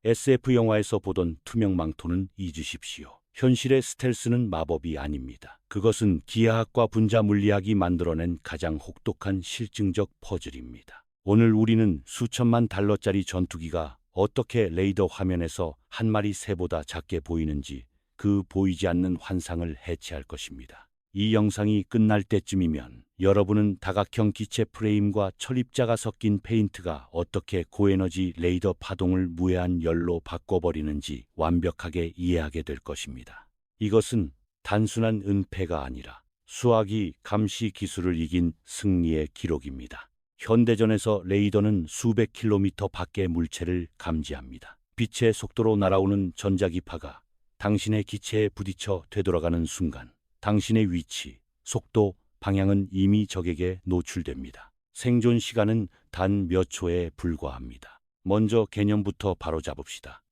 SF 영화에서 보던 투명 망토는 잊으십시오. 현실의 스텔스는 마법이 아닙니다. 그것은 기하학과 분자 물리학이 만들어낸 가장 혹독한 실증적 퍼즐입니다. 오늘 우리는 수천만 달러짜리 전투기가 어떻게 레이더 화면에서 한 마리 새보다 작게 보이는지 그 보이지 않는 환상을 해체할 것입니다. 이 영상이 끝날 때쯤이면 여러분은 다각형 기체 프레임과 철입자가 섞인 페인트가 어떻게 고에너지 레이더 파동을 무해한 열로 바꿔버리는지 완벽하게 이해하게 될 것입니다. 이것은 단순한 은폐가 아니라 수학이 감시 기술을 이긴 승리의 기록입니다. 현대전에서 레이더는 수백 킬로미터 밖의 물체를 감지합니다. 빛의 속도로 날아오는 전자기파가 당신의 기체에 부딪혀 되돌아가는 순간 당신의 위치, 속도, 방향은 이미 적에게 노출됩니다. 생존 시간은 단 몇 초에 불과합니다. 먼저 개념부터 바로잡읍시다.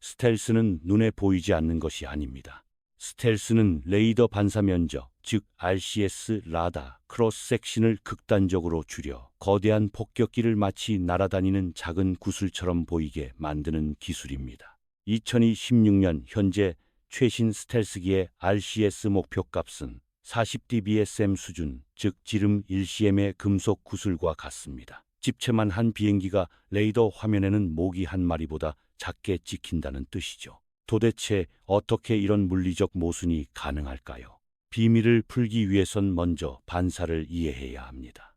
스텔스는 눈에 보이지 않는 것이 아닙니다. 스텔스는 레이더 반사 면적, 즉 RCS 라다 크로스 섹션을 극단적으로 줄여 거대한 폭격기를 마치 날아다니는 작은 구슬처럼 보이게 만드는 기술입니다. 2016년 현재 최신 스텔스기의 RCS 목표값은 40dBSM 수준, 즉 지름 1cm의 금속 구슬과 같습니다. 집채만 한 비행기가 레이더 화면에는 모기 한 마리보다 작게 찍힌다는 뜻이죠. 도대체 어떻게 이런 물리적 모순이 가능할까요? 비밀을 풀기 위해선 먼저 반사를 이해해야 합니다.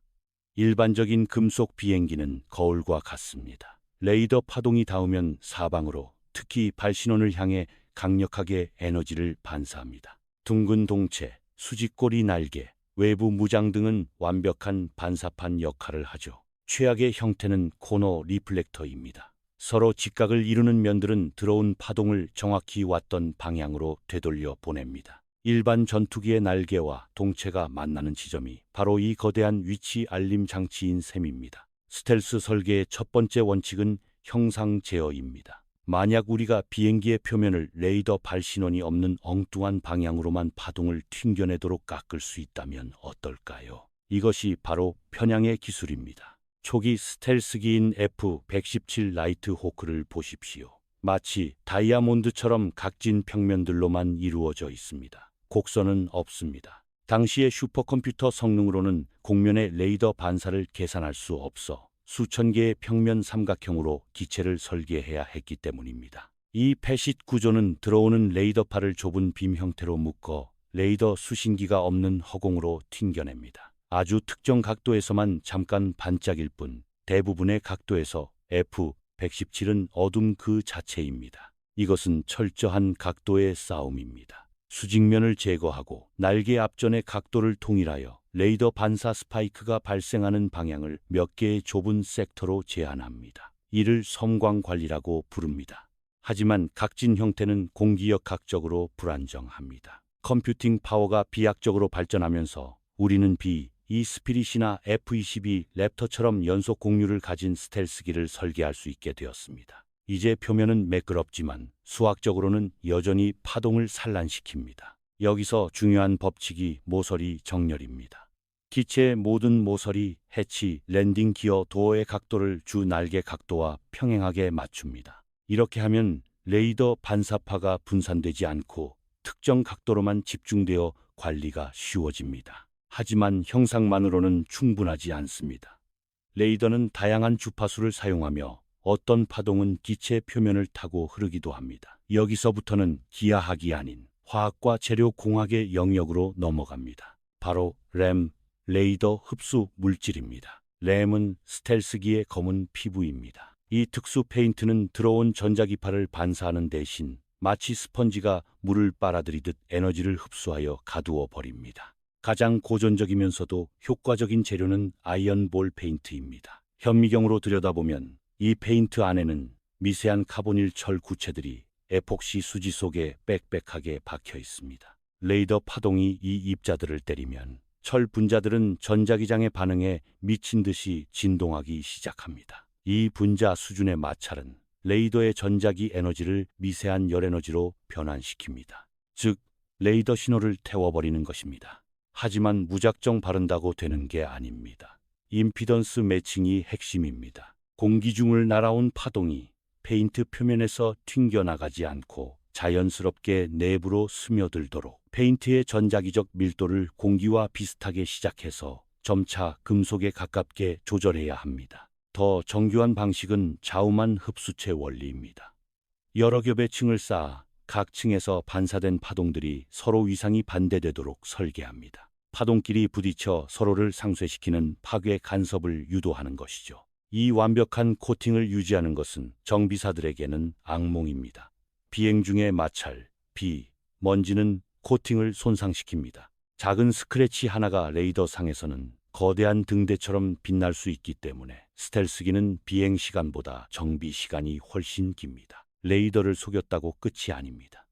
일반적인 금속 비행기는 거울과 같습니다. 레이더 파동이 닿으면 사방으로, 특히 발신원을 향해 강력하게 에너지를 반사합니다. 둥근 동체, 수직꼬리 날개, 외부 무장 등은 완벽한 반사판 역할을 하죠. 최악의 형태는 코너 리플렉터입니다. 서로 직각을 이루는 면들은 들어온 파동을 정확히 왔던 방향으로 되돌려 보냅니다. 일반 전투기의 날개와 동체가 만나는 지점이 바로 이 거대한 위치 알림 장치인 셈입니다. 스텔스 설계의 첫 번째 원칙은 형상 제어입니다. 만약 우리가 비행기의 표면을 레이더 발신원이 없는 엉뚱한 방향으로만 파동을 튕겨내도록 깎을 수 있다면 어떨까요? 이것이 바로 편향의 기술입니다. 초기 스텔스기인 F-117 라이트 호크를 보십시오. 마치 다이아몬드처럼 각진 평면들로만 이루어져 있습니다. 곡선은 없습니다. 당시의 슈퍼컴퓨터 성능으로는 곡면의 레이더 반사를 계산할 수 없어 수천 개의 평면 삼각형으로 기체를 설계해야 했기 때문입니다. 이 패싯 구조는 들어오는 레이더파를 좁은 빔 형태로 묶어 레이더 수신기가 없는 허공으로 튕겨냅니다. 아주 특정 각도에서만 잠깐 반짝일 뿐 대부분의 각도에서 F-117은 어둠 그 자체입니다. 이것은 철저한 각도의 싸움입니다. 수직면을 제거하고 날개 앞전의 각도를 통일하여 레이더 반사 스파이크가 발생하는 방향을 몇 개의 좁은 섹터로 제한합니다. 이를 섬광 관리라고 부릅니다. 하지만 각진 형태는 공기역학적으로 불안정합니다. 컴퓨팅 파워가 비약적으로 발전하면서 우리는 이 스피릿이나 F-22 랩터처럼 연속 공유를 가진 스텔스기를 설계할 수 있게 되었습니다. 이제 표면은 매끄럽지만 수학적으로는 여전히 파동을 산란시킵니다. 여기서 중요한 법칙이 모서리 정렬입니다. 기체의 모든 모서리, 해치, 랜딩 기어 도어의 각도를 주 날개 각도와 평행하게 맞춥니다. 이렇게 하면 레이더 반사파가 분산되지 않고 특정 각도로만 집중되어 관리가 쉬워집니다. 하지만 형상만으로는 충분하지 않습니다. 레이더는 다양한 주파수를 사용하며 어떤 파동은 기체 표면을 타고 흐르기도 합니다. 여기서부터는 기하학이 아닌 화학과 재료공학의 영역으로 넘어갑니다. 바로 램, 레이더 흡수 물질입니다. 램은 스텔스기의 검은 피부입니다. 이 특수 페인트는 들어온 전자기파를 반사하는 대신 마치 스펀지가 물을 빨아들이듯 에너지를 흡수하여 가두어 버립니다. 가장 고전적이면서도 효과적인 재료는 아이언볼 페인트입니다. 현미경으로 들여다보면 이 페인트 안에는 미세한 카보닐 철 구체들이 에폭시 수지 속에 빽빽하게 박혀 있습니다. 레이더 파동이 이 입자들을 때리면 철 분자들은 전자기장에 반응해 미친 듯이 진동하기 시작합니다. 이 분자 수준의 마찰은 레이더의 전자기 에너지를 미세한 열에너지로 변환시킵니다. 즉, 레이더 신호를 태워버리는 것입니다. 하지만 무작정 바른다고 되는 게 아닙니다. 임피던스 매칭이 핵심입니다. 공기 중을 날아온 파동이 페인트 표면에서 튕겨나가지 않고 자연스럽게 내부로 스며들도록 페인트의 전자기적 밀도를 공기와 비슷하게 시작해서 점차 금속에 가깝게 조절해야 합니다. 더 정교한 방식은 자우만 흡수체 원리입니다. 여러 겹의 층을 쌓아 각 층에서 반사된 파동들이 서로 위상이 반대되도록 설계합니다. 파동끼리 부딪혀 서로를 상쇄시키는 파괴 간섭을 유도하는 것이죠. 이 완벽한 코팅을 유지하는 것은 정비사들에게는 악몽입니다. 비행 중에 마찰, 비, 먼지는 코팅을 손상시킵니다. 작은 스크래치 하나가 레이더상에서는 거대한 등대처럼 빛날 수 있기 때문에 스텔스기는 비행 시간보다 정비 시간이 훨씬 깁니다. 레이더를 속였다고 끝이 아닙니다.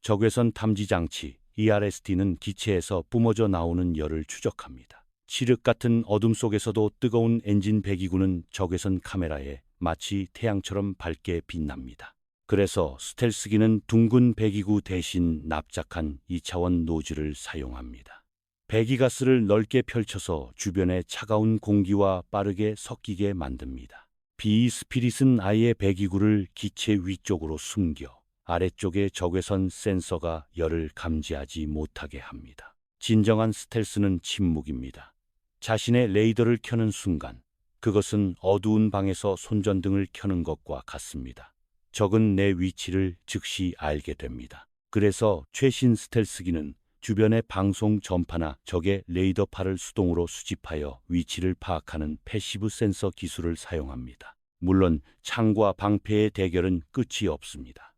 적외선 탐지 장치 ERST는 기체에서 뿜어져 나오는 열을 추적합니다. 칠흑 같은 어둠 속에서도 뜨거운 엔진 배기구는 적외선 카메라에 마치 태양처럼 밝게 빛납니다. 그래서 스텔스기는 둥근 배기구 대신 납작한 2차원 노즐을 사용합니다. 배기가스를 넓게 펼쳐서 주변의 차가운 공기와 빠르게 섞이게 만듭니다. 비스피릿은 아예 배기구를 기체 위쪽으로 숨겨 아래쪽의 적외선 센서가 열을 감지하지 못하게 합니다. 진정한 스텔스는 침묵입니다. 자신의 레이더를 켜는 순간 그것은 어두운 방에서 손전등을 켜는 것과 같습니다. 적은 내 위치를 즉시 알게 됩니다. 그래서 최신 스텔스기는 주변의 방송 전파나 적의 레이더파를 수동으로 수집하여 위치를 파악하는 패시브 센서 기술을 사용합니다. 물론 창과 방패의 대결은 끝이 없습니다.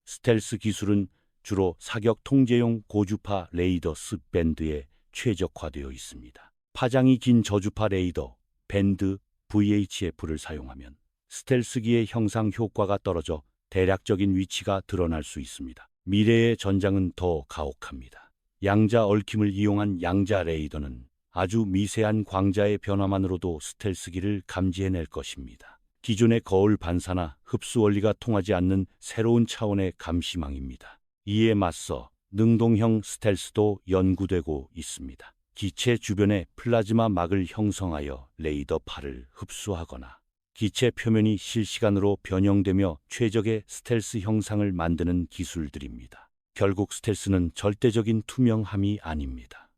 스텔스 기술은 주로 사격 통제용 고주파 레이더 스밴드에 최적화되어 있습니다. 파장이 긴 저주파 레이더 밴드 VHF를 사용하면 스텔스기의 형상 효과가 떨어져 대략적인 위치가 드러날 수 있습니다. 미래의 전장은 더 가혹합니다. 양자 얽힘을 이용한 양자 레이더는 아주 미세한 광자의 변화만으로도 스텔스기를 감지해낼 것입니다. 기존의 거울 반사나 흡수 원리가 통하지 않는 새로운 차원의 감시망입니다. 이에 맞서 능동형 스텔스도 연구되고 있습니다. 기체 주변에 플라즈마 막을 형성하여 레이더파를 흡수하거나 기체 표면이 실시간으로 변형되며 최적의 스텔스 형상을 만드는 기술들입니다. 결국 스텔스는 절대적인 투명함이 아닙니다.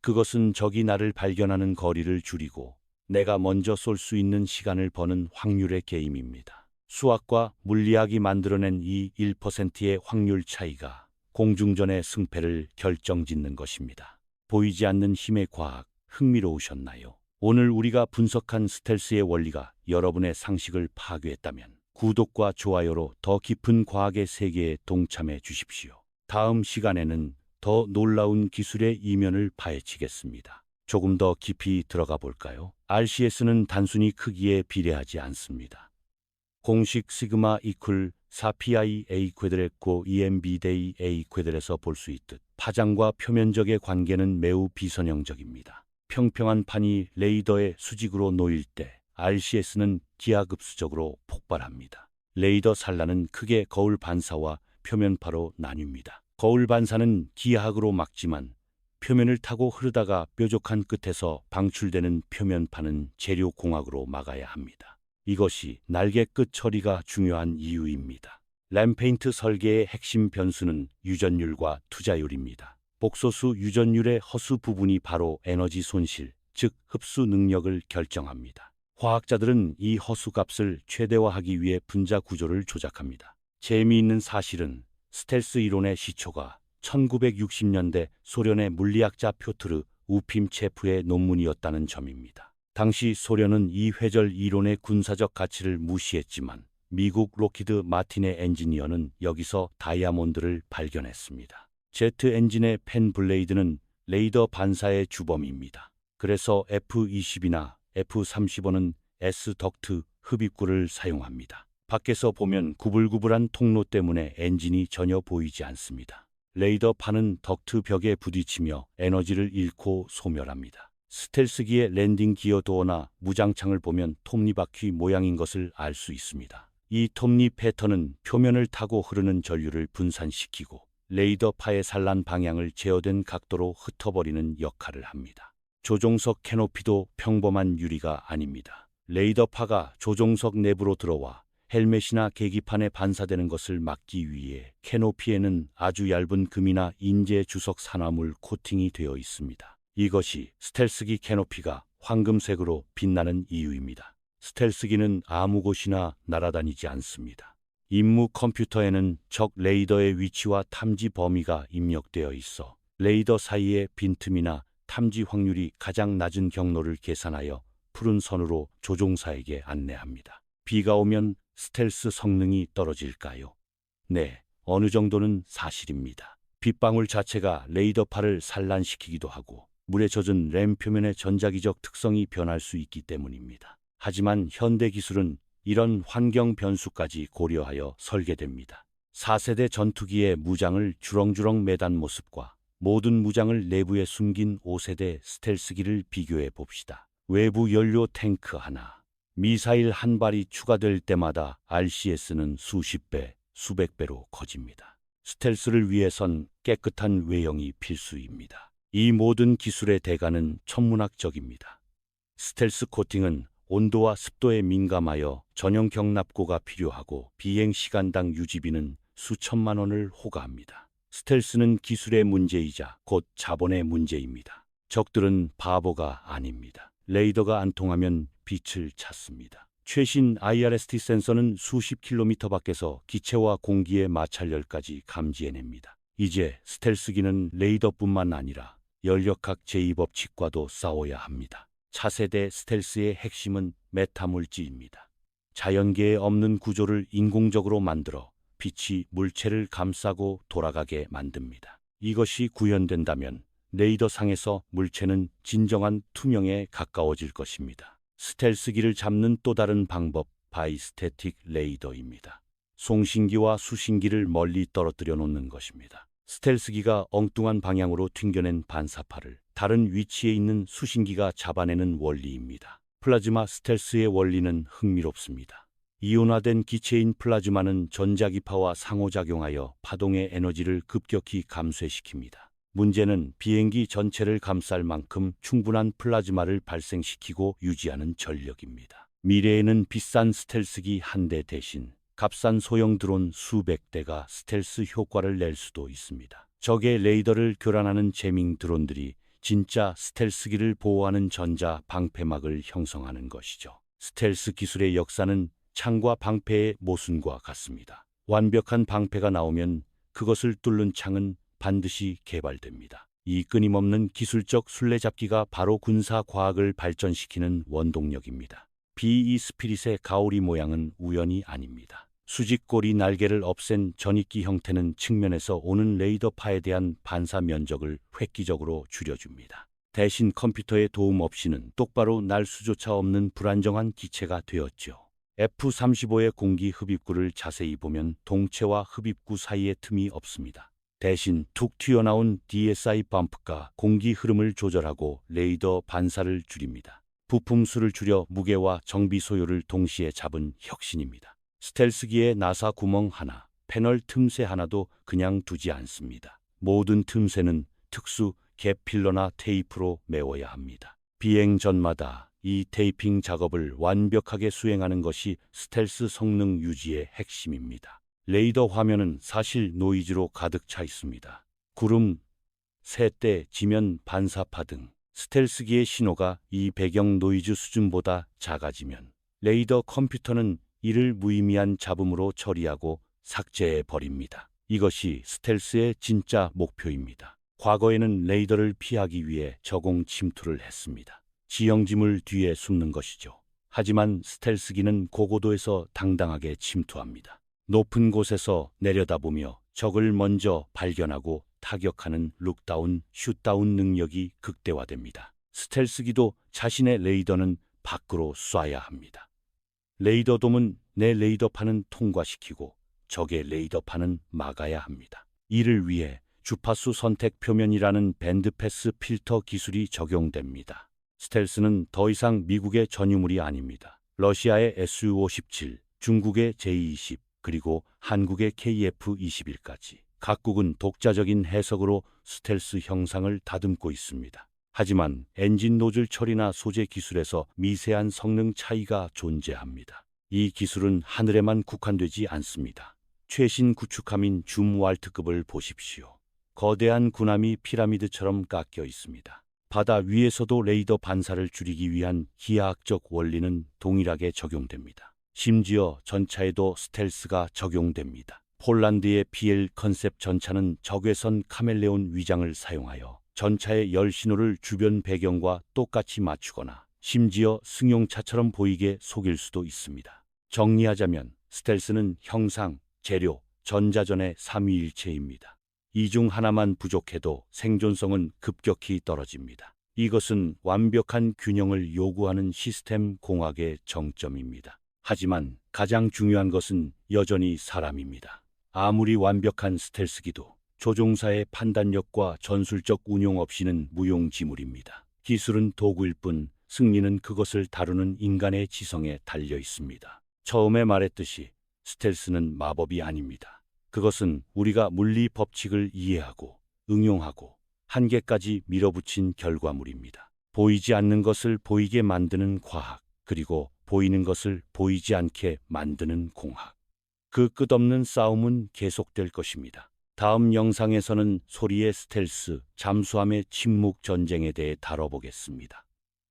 그것은 적이 나를 발견하는 거리를 줄이고 내가 먼저 쏠 수 있는 시간을 버는 확률의 게임입니다. 수학과 물리학이 만들어낸 이 1%의 확률 차이가 공중전의 승패를 결정짓는 것입니다. 보이지 않는 힘의 과학, 흥미로우셨나요? 오늘 우리가 분석한 스텔스의 원리가 여러분의 상식을 파괴했다면 구독과 좋아요로 더 깊은 과학의 세계에 동참해 주십시오. 다음 시간에는 더 놀라운 기술의 이면을 파헤치겠습니다. 조금 더 깊이 들어가 볼까요? RCS는 단순히 크기에 비례하지 않습니다. 공식 시그마 이퀄 4pi a 퀘드렛고 EMB 대이 a 퀘드렛에서 볼 수 있듯 파장과 표면적의 관계는 매우 비선형적입니다. 평평한 판이 레이더의 수직으로 놓일 때 RCS는 기하급수적으로 폭발합니다. 레이더 산란은 크게 거울 반사와 표면파로 나뉩니다. 거울 반사는 기하학으로 막지만 표면을 타고 흐르다가 뾰족한 끝에서 방출되는 표면파는 재료공학으로 막아야 합니다. 이것이 날개 끝 처리가 중요한 이유입니다. 램페인트 설계의 핵심 변수는 유전율과 투자율입니다. 복소수 유전율의 허수 부분이 바로 에너지 손실, 즉 흡수 능력을 결정합니다. 화학자들은 이 허수 값을 최대화하기 위해 분자 구조를 조작합니다. 재미있는 사실은 스텔스 이론의 시초가 1960년대 소련의 물리학자 표트르 우핌체프의 논문이었다는 점입니다. 당시 소련은 이 회절 이론의 군사적 가치를 무시했지만 미국 로키드 마틴의 엔지니어는 여기서 다이아몬드를 발견했습니다. 제트 엔진의 펜 블레이드는 레이더 반사의 주범입니다. 그래서 F-20이나 F-35는 S-덕트 흡입구를 사용합니다. 밖에서 보면 구불구불한 통로 때문에 엔진이 전혀 보이지 않습니다. 레이더판은 덕트 벽에 부딪히며 에너지를 잃고 소멸합니다. 스텔스기의 랜딩 기어 도어나 무장창을 보면 톱니바퀴 모양인 것을 알 수 있습니다. 이 톱니 패턴은 표면을 타고 흐르는 전류를 분산시키고 레이더파의 산란 방향을 제어된 각도로 흩어버리는 역할을 합니다. 조종석 캐노피도 평범한 유리가 아닙니다. 레이더파가 조종석 내부로 들어와 헬멧이나 계기판에 반사되는 것을 막기 위해 캐노피에는 아주 얇은 금이나 인재 주석 산화물 코팅이 되어 있습니다. 이것이 스텔스기 캐노피가 황금색으로 빛나는 이유입니다. 스텔스기는 아무 곳이나 날아다니지 않습니다. 임무 컴퓨터에는 적 레이더의 위치와 탐지 범위가 입력되어 있어 레이더 사이의 빈틈이나 탐지 확률이 가장 낮은 경로를 계산하여 푸른 선으로 조종사에게 안내합니다. 비가 오면 스텔스 성능이 떨어질까요? 네, 어느 정도는 사실입니다. 빗방울 자체가 레이더파를 산란시키기도 하고 물에 젖은 램 표면의 전자기적 특성이 변할 수 있기 때문입니다. 하지만 현대 기술은 이런 환경 변수까지 고려하여 설계됩니다. 4세대 전투기의 무장을 주렁주렁 매단 모습과 모든 무장을 내부에 숨긴 5세대 스텔스기를 비교해 봅시다. 외부 연료 탱크 하나, 미사일 한 발이 추가될 때마다 RCS는 수십 배, 수백 배로 커집니다. 스텔스를 위해선 깨끗한 외형이 필수입니다. 이 모든 기술의 대가는 천문학적입니다. 스텔스 코팅은 온도와 습도에 민감하여 전용 경납고가 필요하고 비행 시간당 유지비는 수천만 원을 호가합니다. 스텔스는 기술의 문제이자 곧 자본의 문제입니다. 적들은 바보가 아닙니다. 레이더가 안 통하면 빛을 찾습니다. 최신 IRST 센서는 수십 킬로미터 밖에서 기체와 공기의 마찰열까지 감지해냅니다. 이제 스텔스기는 레이더뿐만 아니라 연력학 제2법칙과도 싸워야 합니다. 차세대 스텔스의 핵심은 메타물질입니다. 자연계에 없는 구조를 인공적으로 만들어 빛이 물체를 감싸고 돌아가게 만듭니다. 이것이 구현된다면 레이더상에서 물체는 진정한 투명에 가까워질 것입니다. 스텔스기를 잡는 또 다른 방법, 바이스태틱 레이더입니다. 송신기와 수신기를 멀리 떨어뜨려 놓는 것입니다. 스텔스기가 엉뚱한 방향으로 튕겨낸 반사파를 다른 위치에 있는 수신기가 잡아내는 원리입니다. 플라즈마 스텔스의 원리는 흥미롭습니다. 이온화된 기체인 플라즈마는 전자기파와 상호작용하여 파동의 에너지를 급격히 감쇄시킵니다. 문제는 비행기 전체를 감쌀 만큼 충분한 플라즈마를 발생시키고 유지하는 전력입니다. 미래에는 비싼 스텔스기 한 대 대신 값싼 소형 드론 수백 대가 스텔스 효과를 낼 수도 있습니다. 적의 레이더를 교란하는 제밍 드론들이 진짜 스텔스기를 보호하는 전자 방패막을 형성하는 것이죠. 스텔스 기술의 역사는 창과 방패의 모순과 같습니다. 완벽한 방패가 나오면 그것을 뚫는 창은 반드시 개발됩니다. 이 끊임없는 기술적 술래잡기가 바로 군사과학을 발전시키는 원동력입니다. B.E. 스피릿의 가오리 모양은 우연이 아닙니다. 수직꼬리 날개를 없앤 전익기 형태는 측면에서 오는 레이더파에 대한 반사 면적을 획기적으로 줄여줍니다. 대신 컴퓨터의 도움 없이는 똑바로 날 수조차 없는 불안정한 기체가 되었죠. F-35의 공기 흡입구를 자세히 보면 동체와 흡입구 사이에 틈이 없습니다. 대신 툭 튀어나온 DSI 범프가 공기 흐름을 조절하고 레이더 반사를 줄입니다. 부품 수를 줄여 무게와 정비 소요를 동시에 잡은 혁신입니다. 스텔스기에 나사 구멍 하나, 패널 틈새 하나도 그냥 두지 않습니다. 모든 틈새는 특수 갭 필러나 테이프로 메워야 합니다. 비행 전마다 이 테이핑 작업을 완벽하게 수행하는 것이 스텔스 성능 유지의 핵심입니다. 레이더 화면은 사실 노이즈로 가득 차 있습니다. 구름, 새떼, 지면, 반사파 등 스텔스기의 신호가 이 배경 노이즈 수준보다 작아지면 레이더 컴퓨터는 이를 무의미한 잡음으로 처리하고 삭제해 버립니다. 이것이 스텔스의 진짜 목표입니다. 과거에는 레이더를 피하기 위해 저공 침투를 했습니다. 지형지물 뒤에 숨는 것이죠. 하지만 스텔스기는 고고도에서 당당하게 침투합니다. 높은 곳에서 내려다보며 적을 먼저 발견하고 타격하는 룩다운, 슛다운 능력이 극대화됩니다. 스텔스기도 자신의 레이더는 밖으로 쏴야 합니다. 레이더돔은 내 레이더판은 통과시키고 적의 레이더판은 막아야 합니다. 이를 위해 주파수 선택 표면이라는 밴드패스 필터 기술이 적용됩니다. 스텔스는 더 이상 미국의 전유물이 아닙니다. 러시아의 Su-57, 중국의 J-20, 그리고 한국의 KF-21까지 각국은 독자적인 해석으로 스텔스 형상을 다듬고 있습니다. 하지만 엔진 노즐 처리나 소재 기술에서 미세한 성능 차이가 존재합니다. 이 기술은 하늘에만 국한되지 않습니다. 최신 구축함인 줌 왈트급을 보십시오. 거대한 군함이 피라미드처럼 깎여 있습니다. 바다 위에서도 레이더 반사를 줄이기 위한 기하학적 원리는 동일하게 적용됩니다. 심지어 전차에도 스텔스가 적용됩니다. 폴란드의 PL 컨셉 전차는 적외선 카멜레온 위장을 사용하여 전차의 열 신호를 주변 배경과 똑같이 맞추거나 심지어 승용차처럼 보이게 속일 수도 있습니다. 정리하자면 스텔스는 형상, 재료, 전자전의 삼위일체입니다. 이 중 하나만 부족해도 생존성은 급격히 떨어집니다. 이것은 완벽한 균형을 요구하는 시스템 공학의 정점입니다. 하지만 가장 중요한 것은 여전히 사람입니다. 아무리 완벽한 스텔스기도 조종사의 판단력과 전술적 운용 없이는 무용지물입니다. 기술은 도구일 뿐 승리는 그것을 다루는 인간의 지성에 달려 있습니다. 처음에 말했듯이 스텔스는 마법이 아닙니다. 그것은 우리가 물리 법칙을 이해하고 응용하고 한계까지 밀어붙인 결과물입니다. 보이지 않는 것을 보이게 만드는 과학, 그리고 보이는 것을 보이지 않게 만드는 공학. 그 끝없는 싸움은 계속될 것입니다. 다음 영상에서는 소리의 스텔스, 잠수함의 침묵 전쟁에 대해 다뤄보겠습니다.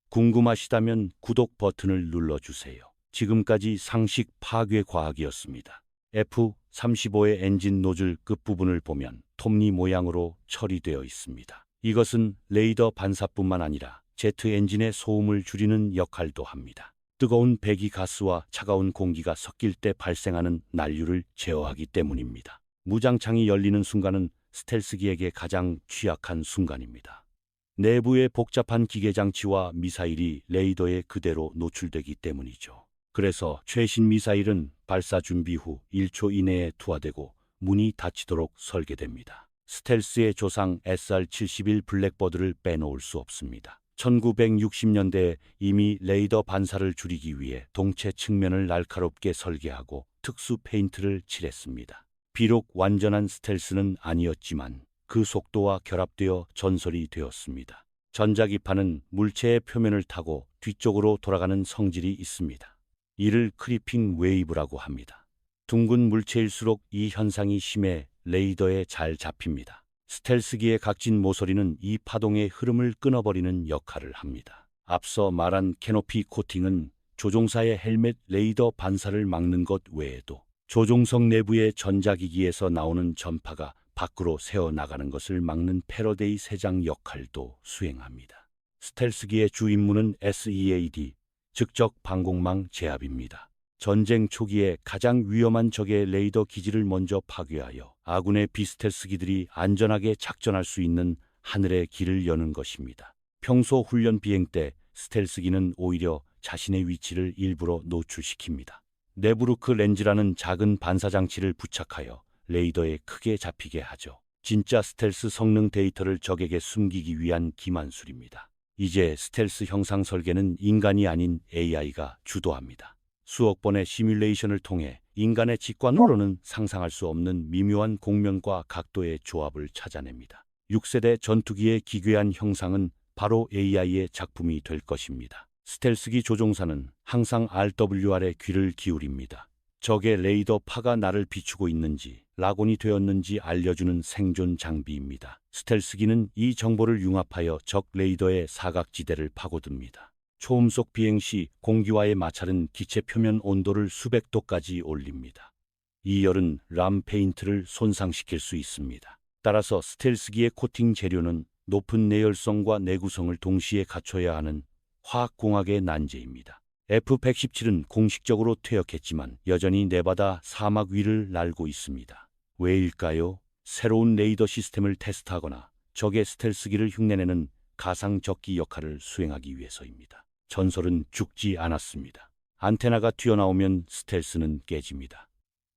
궁금하시다면 구독 버튼을 눌러주세요. 지금까지 상식 파괴 과학이었습니다. F-35의 엔진 노즐 끝부분을 보면 톱니 모양으로 처리되어 있습니다. 이것은 레이더 반사뿐만 아니라 제트 엔진의 소음을 줄이는 역할도 합니다. 뜨거운 배기가스와 차가운 공기가 섞일 때 발생하는 난류를 제어하기 때문입니다. 무장창이 열리는 순간은 스텔스기에게 가장 취약한 순간입니다. 내부의 복잡한 기계장치와 미사일이 레이더에 그대로 노출되기 때문이죠. 그래서 최신 미사일은 발사 준비 후 1초 이내에 투하되고 문이 닫히도록 설계됩니다. 스텔스의 조상 SR-71 블랙버드를 빼놓을 수 없습니다. 1960년대에 이미 레이더 반사를 줄이기 위해 동체 측면을 날카롭게 설계하고 특수 페인트를 칠했습니다. 비록 완전한 스텔스는 아니었지만 그 속도와 결합되어 전설이 되었습니다. 전자기파는 물체의 표면을 타고 뒤쪽으로 돌아가는 성질이 있습니다. 이를 크리핑 웨이브라고 합니다. 둥근 물체일수록 이 현상이 심해 레이더에 잘 잡힙니다. 스텔스기의 각진 모서리는 이 파동의 흐름을 끊어버리는 역할을 합니다. 앞서 말한 캐노피 코팅은 조종사의 헬멧 레이더 반사를 막는 것 외에도 조종석 내부의 전자기기에서 나오는 전파가 밖으로 새어나가는 것을 막는 패러데이 세장 역할도 수행합니다. 스텔스기의 주 임무는 SEAD, 즉적 방공망 제압입니다. 전쟁 초기에 가장 위험한 적의 레이더 기지를 먼저 파괴하여 아군의 비스텔스기들이 안전하게 작전할 수 있는 하늘의 길을 여는 것입니다. 평소 훈련 비행 때 스텔스기는 오히려 자신의 위치를 일부러 노출시킵니다. 네브루크 렌즈라는 작은 반사장치를 부착하여 레이더에 크게 잡히게 하죠. 진짜 스텔스 성능 데이터를 적에게 숨기기 위한 기만술입니다. 이제 스텔스 형상 설계는 인간이 아닌 AI가 주도합니다. 수억 번의 시뮬레이션을 통해 인간의 직관으로는 상상할 수 없는 미묘한 공면과 각도의 조합을 찾아냅니다. 6세대 전투기의 기괴한 형상은 바로 AI의 작품이 될 것입니다. 스텔스기 조종사는 항상 RWR에 귀를 기울입니다. 적의 레이더 파가 나를 비추고 있는지 라곤이 되었는지 알려주는 생존 장비입니다. 스텔스기는 이 정보를 융합하여 적 레이더의 사각지대를 파고듭니다. 초음속 비행 시 공기와의 마찰은 기체 표면 온도를 수백 도까지 올립니다. 이 열은 람 페인트를 손상시킬 수 있습니다. 따라서 스텔스기의 코팅 재료는 높은 내열성과 내구성을 동시에 갖춰야 하는 화학공학의 난제입니다. F-117은 공식적으로 퇴역했지만 여전히 네바다 사막 위를 날고 있습니다. 왜일까요? 새로운 레이더 시스템을 테스트하거나 적의 스텔스기를 흉내내는 가상 적기 역할을 수행하기 위해서입니다. 전설은 죽지 않았습니다. 안테나가 튀어나오면 스텔스는 깨집니다.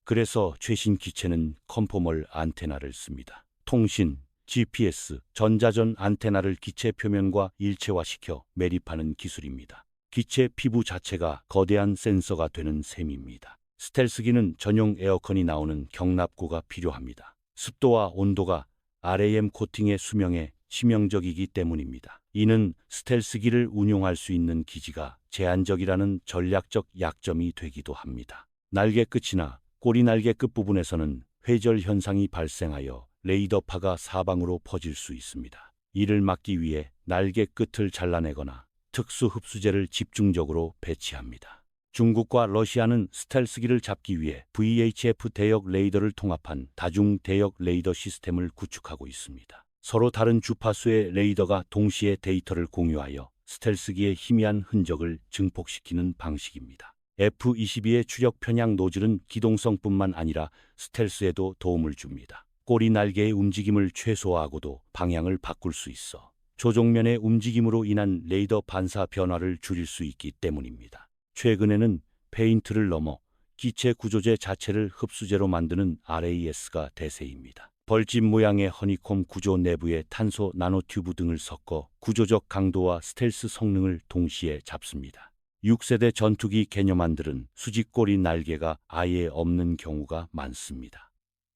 그래서 최신 기체는 컨포멀 안테나를 씁니다. 통신, GPS, 전자전 안테나를 기체 표면과 일체화시켜 매립하는 기술입니다. 기체 피부 자체가 거대한 센서가 되는 셈입니다. 스텔스기는 전용 에어컨이 나오는 경납고가 필요합니다. 습도와 온도가 RAM 코팅의 수명에 치명적이기 때문입니다. 이는 스텔스기를 운용할 수 있는 기지가 제한적이라는 전략적 약점이 되기도 합니다. 날개 끝이나 꼬리 날개 끝부분에서는 회절 현상이 발생하여 레이더파가 사방으로 퍼질 수 있습니다. 이를 막기 위해 날개 끝을 잘라내거나 특수 흡수제를 집중적으로 배치합니다. 중국과 러시아는 스텔스기를 잡기 위해 VHF 대역 레이더를 통합한 다중 대역 레이더 시스템을 구축하고 있습니다. 서로 다른 주파수의 레이더가 동시에 데이터를 공유하여 스텔스기의 희미한 흔적을 증폭시키는 방식입니다. F-22의 추력 편향 노즐은 기동성뿐만 아니라 스텔스에도 도움을 줍니다. 꼬리 날개의 움직임을 최소화하고도 방향을 바꿀 수 있어 조종면의 움직임으로 인한 레이더 반사 변화를 줄일 수 있기 때문입니다. 최근에는 페인트를 넘어 기체 구조재 자체를 흡수제로 만드는 RAS가 대세입니다. 벌집 모양의 허니콤 구조 내부에 탄소 나노튜브 등을 섞어 구조적 강도와 스텔스 성능을 동시에 잡습니다. 6세대 전투기 개념안들은 수직꼬리 날개가 아예 없는 경우가 많습니다.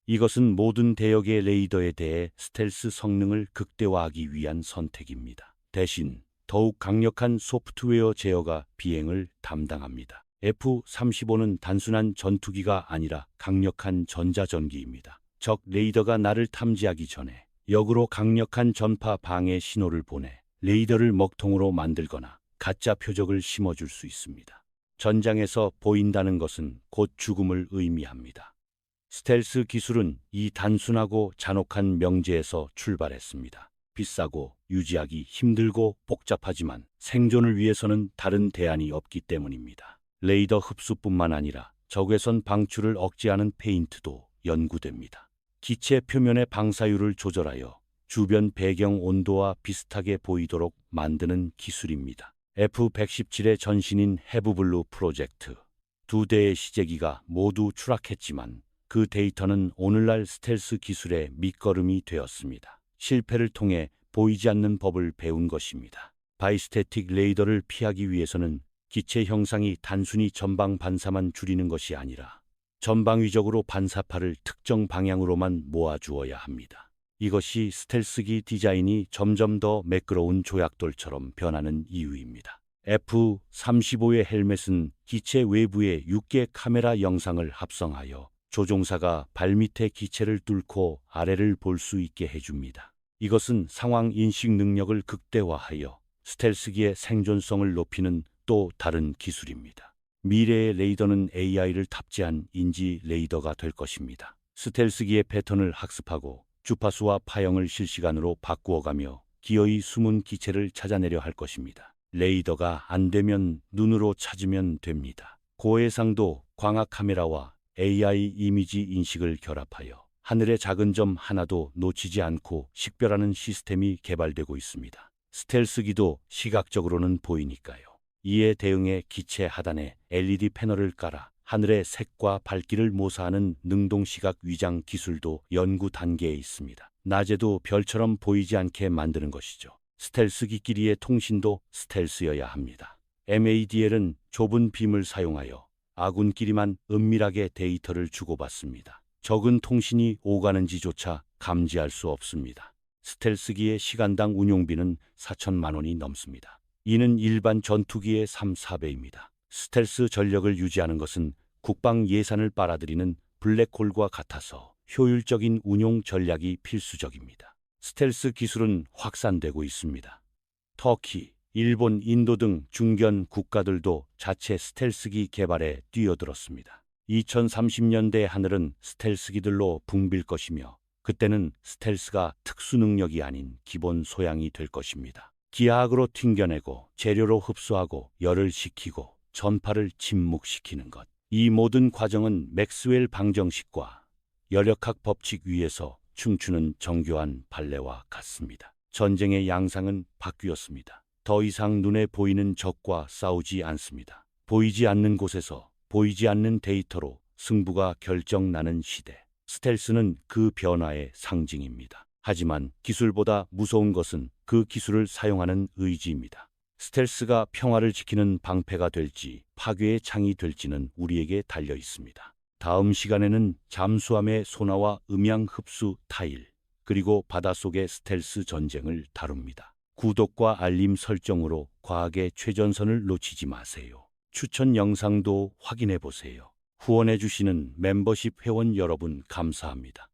이것은 모든 대역의 레이더에 대해 스텔스 성능을 극대화하기 위한 선택입니다. 대신 더욱 강력한 소프트웨어 제어가 비행을 담당합니다. F-35는 단순한 전투기가 아니라 강력한 전자전기입니다. 적 레이더가 나를 탐지하기 전에 역으로 강력한 전파 방해 신호를 보내 레이더를 먹통으로 만들거나 가짜 표적을 심어줄 수 있습니다. 전장에서 보인다는 것은 곧 죽음을 의미합니다. 스텔스 기술은 이 단순하고 잔혹한 명제에서 출발했습니다. 비싸고 유지하기 힘들고 복잡하지만 생존을 위해서는 다른 대안이 없기 때문입니다. 레이더 흡수뿐만 아니라 적외선 방출을 억제하는 페인트도 연구됩니다. 기체 표면의 방사율을 조절하여 주변 배경 온도와 비슷하게 보이도록 만드는 기술입니다. F-117의 전신인 해브블루 프로젝트. 2대의 시제기가 모두 추락했지만 그 데이터는 오늘날 스텔스 기술의 밑거름이 되었습니다. 실패를 통해 보이지 않는 법을 배운 것입니다. 바이스태틱 레이더를 피하기 위해서는 기체 형상이 단순히 전방 반사만 줄이는 것이 아니라 전방위적으로 반사파를 특정 방향으로만 모아주어야 합니다. 이것이 스텔스기 디자인이 점점 더 매끄러운 조약돌처럼 변하는 이유입니다. F-35의 헬멧은 기체 외부에 6개 카메라 영상을 합성하여 조종사가 발밑의 기체를 뚫고 아래를 볼 수 있게 해줍니다. 이것은 상황 인식 능력을 극대화하여 스텔스기의 생존성을 높이는 또 다른 기술입니다. 미래의 레이더는 AI를 탑재한 인지 레이더가 될 것입니다. 스텔스기의 패턴을 학습하고 주파수와 파형을 실시간으로 바꾸어가며 기어이 숨은 기체를 찾아내려 할 것입니다. 레이더가 안 되면 눈으로 찾으면 됩니다. 고해상도 광학 카메라와 AI 이미지 인식을 결합하여 하늘의 작은 점 하나도 놓치지 않고 식별하는 시스템이 개발되고 있습니다. 스텔스기도 시각적으로는 보이니까요. 이에 대응해 기체 하단에 LED 패널을 깔아 하늘의 색과 밝기를 모사하는 능동시각 위장 기술도 연구 단계에 있습니다. 낮에도 별처럼 보이지 않게 만드는 것이죠. 스텔스기끼리의 통신도 스텔스여야 합니다. MADL은 좁은 빔을 사용하여 아군끼리만 은밀하게 데이터를 주고받습니다. 적은 통신이 오가는지조차 감지할 수 없습니다. 스텔스기의 시간당 운용비는 4천만 원이 넘습니다. 이는 일반 전투기의 3, 4배입니다. 스텔스 전력을 유지하는 것은 국방 예산을 빨아들이는 블랙홀과 같아서 효율적인 운용 전략이 필수적입니다. 스텔스 기술은 확산되고 있습니다. 터키, 일본, 인도 등 중견 국가들도 자체 스텔스기 개발에 뛰어들었습니다. 2030년대 하늘은 스텔스기들로 붕빌 것이며 그때는 스텔스가 특수 능력이 아닌 기본 소양이 될 것입니다. 기하학으로 튕겨내고 재료로 흡수하고 열을 식히고 전파를 침묵시키는 것. 이 모든 과정은 맥스웰 방정식과 열역학 법칙 위에서 춤추는 정교한 발레와 같습니다. 전쟁의 양상은 바뀌었습니다. 더 이상 눈에 보이는 적과 싸우지 않습니다. 보이지 않는 곳에서 보이지 않는 데이터로 승부가 결정나는 시대. 스텔스는 그 변화의 상징입니다. 하지만 기술보다 무서운 것은 그 기술을 사용하는 의지입니다. 스텔스가 평화를 지키는 방패가 될지 파괴의 창이 될지는 우리에게 달려 있습니다. 다음 시간에는 잠수함의 소나와 음향 흡수 타일, 그리고 바닷속의 스텔스 전쟁을 다룹니다. 구독과 알림 설정으로 과학의 최전선을 놓치지 마세요. 추천 영상도 확인해 보세요. 후원해 주시는 멤버십 회원 여러분 감사합니다.